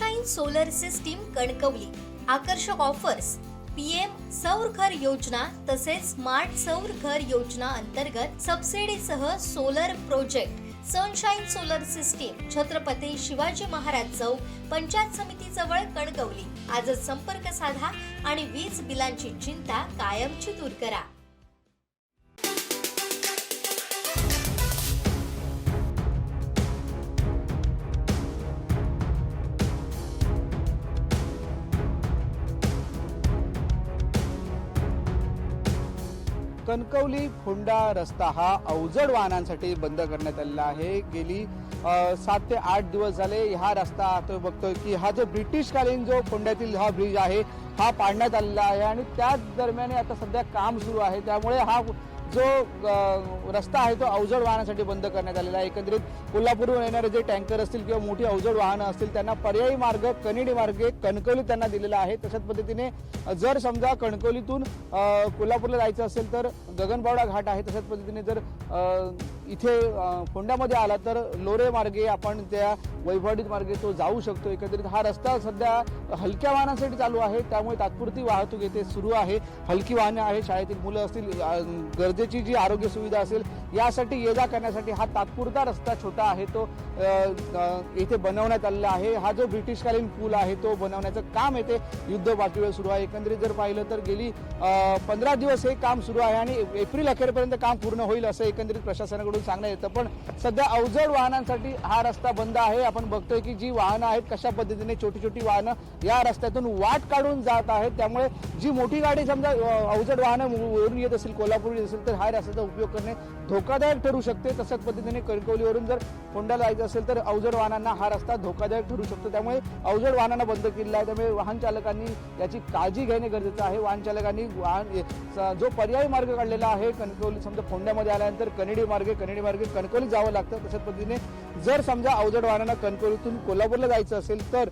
Sunshine solar system Kankavli आकर्षक offers PM सौर घर योजना तसेच स्मार्ट सौर घर योजना अंतर्गत सबसिडीसह solar project sunshine solar system Chhatrapati Shivaji Maharaj चौक पंचायत समिती जवळ कणकवली। आजच संपर्क साधा आणि वीज बिलांची चिंता कायमची दूर करा। कणकवली फोंडा रस्ता हा अवजड वाहनांसाठी बंद करण्यात आलेला आहे। गेली 7 ते 8 दिवस झाले हा रस्ता आता बघतोय की हा जो ब्रिटिशकालीन जो फोंड्यातील हा ब्रिज आहे हा पाडण्यात आलेला आहे आणि त्याच दरम्यान आता सध्या काम सुरू आहे, त्यामुळे हा जो रस्ता आहे तो अवजड वाहनांसाठी बंद करण्यात आलेला आहे। एकंदरीत कोल्हापूरहून येणारे जे टँकर असतील किंवा मोठी अवजड वाहनं असतील त्यांना पर्यायी मार्ग कनेडी मार्गे कणकवली त्यांना दिलेला आहे। तशाच पद्धतीने जर समजा कणकवलीतून कोल्हापूरला जायचं असेल तर गगनबावडा घाट आहे, तशाच पद्धतीने जर इथे फोंड्यामध्ये आला तर लोरे मार्गे आपण त्या वैभववाडी मार्गे तो जाऊ शकतो। एकंदरीत हा रस्ता सध्या हलक्या वाहनांसाठी चालू आहे, त्यामुळे तात्पुरती वाहतूक येथे सुरू आहे। हलकी वाहने आहे, शाळेतील मुलं असतील, गरजेची जी आरोग्य सुविधा असेल यासाठी ये जा करण्यासाठी हा तात्पुरता रस्ता छोटा आहे तो इथे बनवण्यात आलेला आहे। हा जो ब्रिटिशकालीन पूल आहे तो बनवण्याचं काम येथे युद्ध पातळीवर सुरू आहे। एकंदरीत जर पाहिलं तर गेली 15 दिवस हे काम सुरू आहे आणि एप्रिल अखेरपर्यंत काम पूर्ण होईल असं एकंदरीत प्रशासनाकडून सांगण्यात येतं। पण सध्या अवजड वाहनांसाठी हा रस्ता बंद आहे। आपण बघतोय की जी वाहनं आहेत कशा पद्धतीने छोटी छोटी वाहनं या रस्त्यातून वाट काढून जात आहेत, त्यामुळे जी मोठी गाडी समजा अवजड वाहनं वरून येत असेल, कोल्हापूर येत असेल तर हा रस्त्याचा उपयोग करणे धोकादायक ठरू शकते। तसंच पद्धतीने कणकवलीवरून जर फोंड्याला जायचं असेल तर अवजड वाहनांना हा रस्ता धोकादायक ठरू शकतो, त्यामुळे अवजड वाहनांना बंद केलेला आहे। त्यामुळे वाहन चालकांनी याची काळजी घेणे गरजेचं आहे। वाहन चालकांनी जो पर्यायी मार्ग काढलेला आहे कणकवली समजा फोंड्यामध्ये आल्यानंतर कनेडी मार्गे कणकवली जावं लागतं। तशाच पद्धतीने जर समजा अवजड वाहनांना कणकवलीतून कोल्हापूरला जायचं असेल तर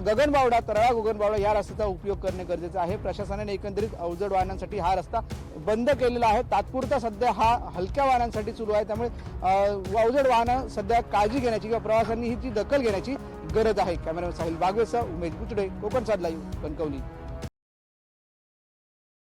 गगनबावडा तळाळा गगनबावडा या रस्त्याचा उपयोग करणे गरजेचं आहे। प्रशासनाने एकंदरीत अवजड वाहनांसाठी हा रस्ता बंद केलेला आहे। तात्पुरता सध्या हा हलक्या वाहनांसाठी सुरू आहे, त्यामुळे अवजड वाहनं सध्या काळजी घेण्याची किंवा प्रवाशांनी ही दखल घेण्याची गरज आहे। कॅमेरामॅन साहिल बागवेसह उमेश बुचडे, कोकण साध लाईव्ह, कणकवली।